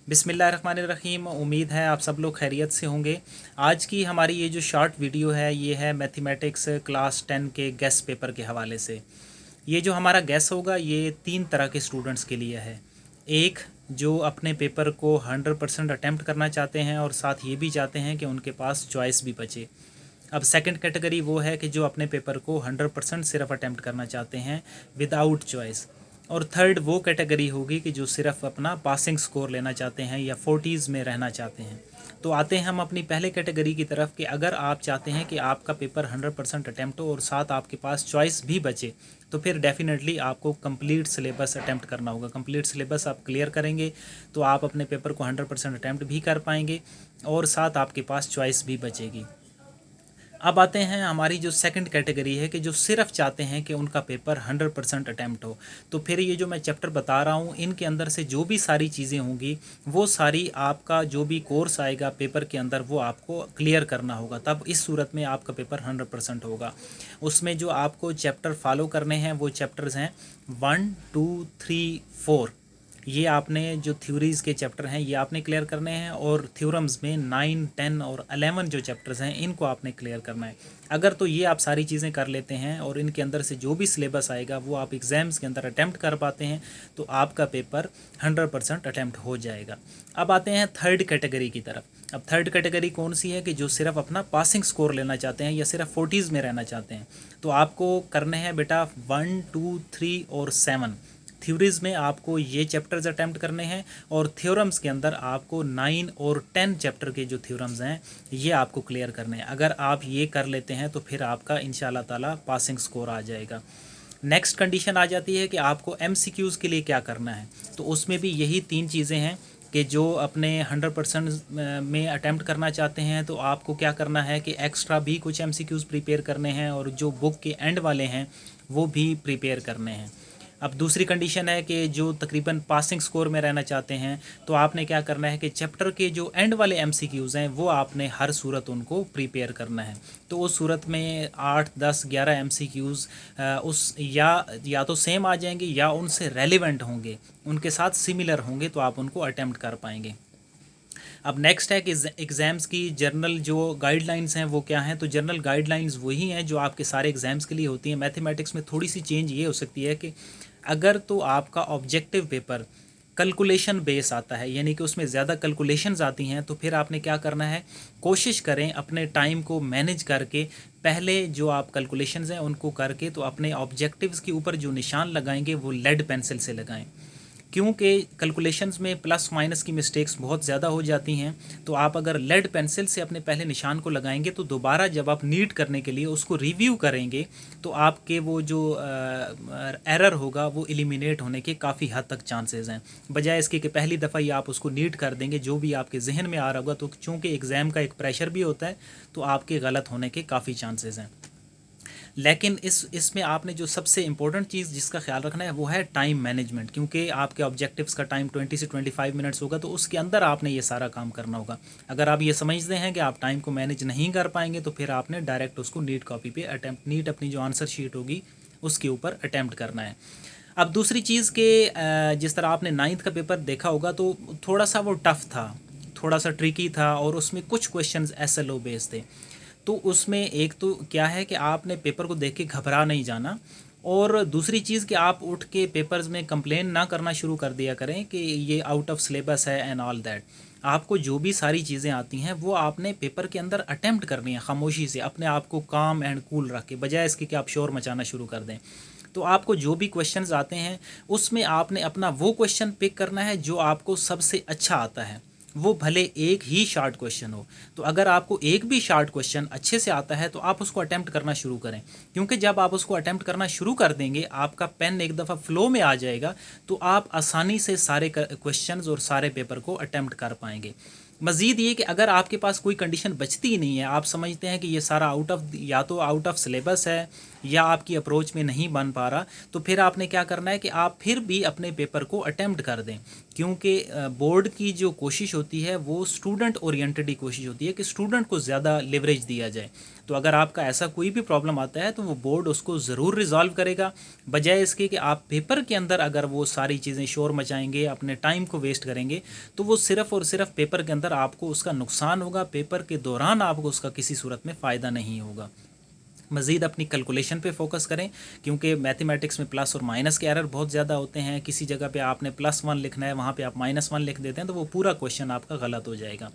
बिस्मिल्लाहिर्रहमानिर्रहीम। उम्मीद है आप सब लोग खैरियत से होंगे। आज की हमारी ये जो शॉर्ट वीडियो है ये है मैथमेटिक्स क्लास 10 के गेस पेपर के हवाले से। ये जो हमारा गेस होगा ये 3 तरह के स्टूडेंट्स के लिए है। एक जो अपने पेपर को 100% अटैम्प्ट करना चाहते हैं और साथ ये भी चाहते हैं कि उनके पास चॉइस भी बचे। अब सेकंड कैटेगरी वो है कि जो अपने पेपर को 100% सिर्फ अटैम्प्ट करना चाहते हैं विदाउट चॉइस। और थर्ड वो कैटेगरी होगी कि जो सिर्फ अपना पासिंग स्कोर लेना चाहते हैं या 40s में रहना चाहते हैं। तो आते हैं हम अपनी पहले कैटेगरी की तरफ कि अगर आप चाहते हैं कि आपका पेपर 100% अटैम्प्ट हो और साथ आपके पास चॉइस भी बचे तो फिर डेफिनेटली आपको कंप्लीट सिलेबस अटैम्प्ट करना होगा। कंप्लीट सिलेबस आप क्लियर करेंगे तो आप अपने पेपर को 100% अटैम्प्ट भी कर पाएंगे और साथ आपके पास चॉइस भी बचेगी। अब आते हैं हमारी जो सेकंड कैटेगरी है कि जो सिर्फ चाहते हैं कि उनका पेपर 100% अटैम्प्ट हो। तो फिर ये जो मैं चैप्टर बता रहा हूँ इनके अंदर से जो भी सारी चीज़ें होंगी वो सारी आपका जो भी कोर्स आएगा पेपर के अंदर वो आपको क्लियर करना होगा, तब इस सूरत में आपका पेपर 100% होगा। उसमें जो आपको चैप्टर फॉलो करने हैं वो चैप्टर्स हैं 1, 2, 3, 4। ये आपने जो थ्योरीज़ के चैप्टर हैं ये आपने क्लियर करने हैं और थ्योरम्स में 9, 10 और 11 जो चैप्टर्स हैं इनको आपने क्लियर करना है। अगर तो ये आप सारी चीज़ें कर लेते हैं और इनके अंदर से जो भी सिलेबस आएगा वो आप एग्ज़ाम्स के अंदर अटैम्प्ट कर पाते हैं तो आपका पेपर 100% अटैम्प्ट हो जाएगा। अब आते हैं थर्ड कैटेगरी की तरफ। अब थर्ड कैटेगरी कौन सी है कि जो सिर्फ अपना पासिंग स्कोर लेना चाहते हैं या सिर्फ 40s में रहना चाहते हैं। तो आपको करने हैं बेटा 1, 2, 3 और 7। थ्योरीज़ में आपको ये चैप्टर्स अटैम्प्ट करने हैं और थ्योरम्स के अंदर आपको 9 और 10 चैप्टर के जो थ्योरम्स हैं ये आपको क्लियर करने हैं। अगर आप ये कर लेते हैं तो फिर आपका इंशाल्लाह ताला पासिंग स्कोर आ जाएगा। नेक्स्ट कंडीशन आ जाती है कि आपको MCQs के लिए क्या करना है। तो उसमें भी यही 3 चीज़ें हैं कि जो अपने 100% में अटैम्प्ट करना चाहते हैं तो आपको क्या करना है कि एक्स्ट्रा भी कुछ MCQs प्रिपेयर करने हैं और जो बुक के एंड वाले हैं वो भी प्रिपेयर करने हैं। अब दूसरी कंडीशन है कि जो तकरीबन पासिंग स्कोर में रहना चाहते हैं तो आपने क्या करना है कि चैप्टर के जो एंड वाले MCQs हैं वो आपने हर सूरत उनको प्रिपेयर करना है। तो उस सूरत में 8, 10, 11 MCQs उस या तो सेम आ जाएंगे या उनसे रेलिवेंट होंगे, उनके साथ सिमिलर होंगे तो आप उनको अटैम्प्ट कर पाएंगे। अब नेक्स्ट है कि एग्ज़ाम्स की जर्नल जो गाइडलाइंस हैं वो क्या हैं। तो जर्नल गाइडलाइंस वही हैं जो आपके सारे एग्ज़ाम्स के लिए होती हैं। मैथमेटिक्स में थोड़ी सी चेंज ये हो सकती है कि अगर तो आपका ऑब्जेक्टिव पेपर कैलकुलेशन बेस आता है यानी कि उसमें ज़्यादा कैलकुलेशंस आती हैं तो फिर आपने क्या करना है, कोशिश करें अपने टाइम को मैनेज करके पहले जो आप कैलकुलेशंस हैं उनको करके तो अपने ऑब्जेक्टिव्स के ऊपर जो निशान लगाएंगे वो लेड पेंसिल से लगाएं। क्योंकि कैलकुलेशंस में प्लस माइनस की मिस्टेक्स बहुत ज़्यादा हो जाती हैं। तो आप अगर लेड पेंसिल से अपने पहले निशान को लगाएंगे तो दोबारा जब आप नीट करने के लिए उसको रिव्यू करेंगे तो आपके वो जो एरर होगा वो एलिमिनेट होने के काफ़ी हद तक चांसेस हैं, बजाय इसके कि पहली दफ़ा ही आप उसको नीट कर देंगे जो भी आपके जहन में आ रहा होगा। तो चूँकि एग्ज़ाम का एक प्रेशर भी होता है तो आपके गलत होने के काफ़ी चांसेस हैं। लेकिन इसमें आपने जो सबसे इम्पोर्टेंट चीज़ जिसका ख्याल रखना है वो है टाइम मैनेजमेंट। क्योंकि आपके ऑब्जेक्टिव्स का टाइम 20 से 25 मिनट्स होगा तो उसके अंदर आपने ये सारा काम करना होगा। अगर आप ये समझते हैं कि आप टाइम को मैनेज नहीं कर पाएंगे तो फिर आपने डायरेक्ट उसको नीट कॉपी पे अटैम्प्ट, नीट अपनी जो आंसर शीट होगी उसके ऊपर अटैम्प्ट करना है। अब दूसरी चीज़ के जिस तरह आपने 9th का पेपर देखा होगा तो थोड़ा सा वो टफ़ था, थोड़ा सा ट्रिकी था और उसमें कुछ क्वेश्चंस SLO बेस्ड थे। तो उसमें एक तो क्या है कि आपने पेपर को देख के घबरा नहीं जाना और दूसरी चीज़ कि आप उठ के पेपर्स में कंप्लेन ना करना शुरू कर दिया करें कि ये आउट ऑफ सिलेबस है एंड ऑल दैट। आपको जो भी सारी चीज़ें आती हैं वो आपने पेपर के अंदर अटेम्प्ट करनी है खामोशी से, अपने आप को काम एंड कूल रख के, बजाय इसके कि आप शोर मचाना शुरू कर दें। तो आपको जो भी क्वेश्चंस आते हैं उसमें आपने अपना वो क्वेश्चन पिक करना है जो आपको सबसे अच्छा आता है, वो भले एक ही शार्ट क्वेश्चन हो। तो अगर आपको एक भी शार्ट क्वेश्चन अच्छे से आता है तो आप उसको अटेम्प्ट करना शुरू करें, क्योंकि जब आप उसको अटेम्प्ट करना शुरू कर देंगे आपका पेन एक दफ़ा फ्लो में आ जाएगा तो आप आसानी से सारे क्वेश्चंस और सारे पेपर को अटेम्प्ट कर पाएंगे। मज़ीद ये कि अगर आपके पास कोई कंडीशन बचती ही नहीं है, आप समझते हैं कि ये सारा या तो आउट ऑफ सिलेबस है या आपकी अप्रोच में नहीं बन पा रहा, तो फिर आपने क्या करना है कि आप फिर भी अपने पेपर को अटेम्प्ट कर दें, क्योंकि बोर्ड की जो कोशिश होती है वो स्टूडेंट ओरिएंटेड ही कोशिश होती है कि स्टूडेंट को ज़्यादा लिवरेज दिया जाए। तो अगर आपका ऐसा कोई भी प्रॉब्लम आता है तो वो बोर्ड उसको ज़रूर रिज़ॉल्व करेगा, बजाय इसके कि आप पेपर के अंदर अगर वो सारी चीज़ें शोर मचाएंगे, अपने टाइम को वेस्ट करेंगे, तो वो सिर्फ़ और सिर्फ पेपर के अंदर आपको उसका नुकसान होगा, पेपर के दौरान आपको उसका किसी सूरत में फ़ायदा नहीं होगा। मज़ीद अपनी कैलकुलेशन पे फोकस करें, क्योंकि मैथमेटिक्स में प्लस और माइनस के एरर बहुत ज़्यादा होते हैं। किसी जगह पे आपने +1 लिखना है, वहाँ पे आप -1 लिख देते हैं तो वो पूरा क्वेश्चन आपका गलत हो जाएगा।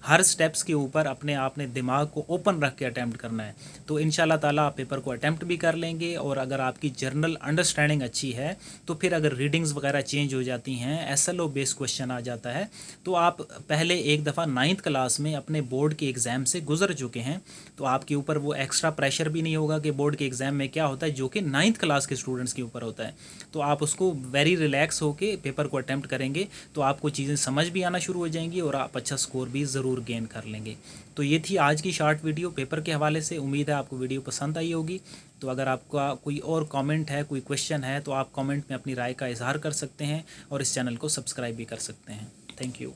हर स्टेप्स के ऊपर अपने आपने दिमाग को ओपन रख के अटैम्प्ट करना है, तो इंशाल्लाह ताला आप पेपर को अटैम्प्ट भी कर लेंगे। और अगर आपकी जर्नल अंडरस्टैंडिंग अच्छी है तो फिर अगर रीडिंग्स वगैरह चेंज हो जाती हैं, SLO बेस्ड क्वेश्चन आ जाता है, तो आप पहले एक दफ़ा 9th क्लास में अपने बोर्ड के एग्ज़ाम से गुजर चुके हैं, तो आपके ऊपर वो एक्स्ट्रा प्रेशर भी नहीं होगा कि बोर्ड के एग्ज़ाम में क्या होता है जो कि 9th क्लास के स्टूडेंट्स के ऊपर होता है। तो आप उसको वेरी रिलैक्स होके पेपर को अटैम्प्ट करेंगे तो आपको चीज़ें समझ भी आना शुरू हो जाएंगी और आप अच्छा स्कोर भी ज़रूर गेन कर लेंगे। तो ये थी आज की शॉर्ट वीडियो पेपर के हवाले से। उम्मीद है आपको वीडियो पसंद आई होगी। तो अगर आपका कोई और कमेंट है, कोई क्वेश्चन है, तो आप कमेंट में अपनी राय का इजहार कर सकते हैं और इस चैनल को सब्सक्राइब भी कर सकते हैं। Thank you.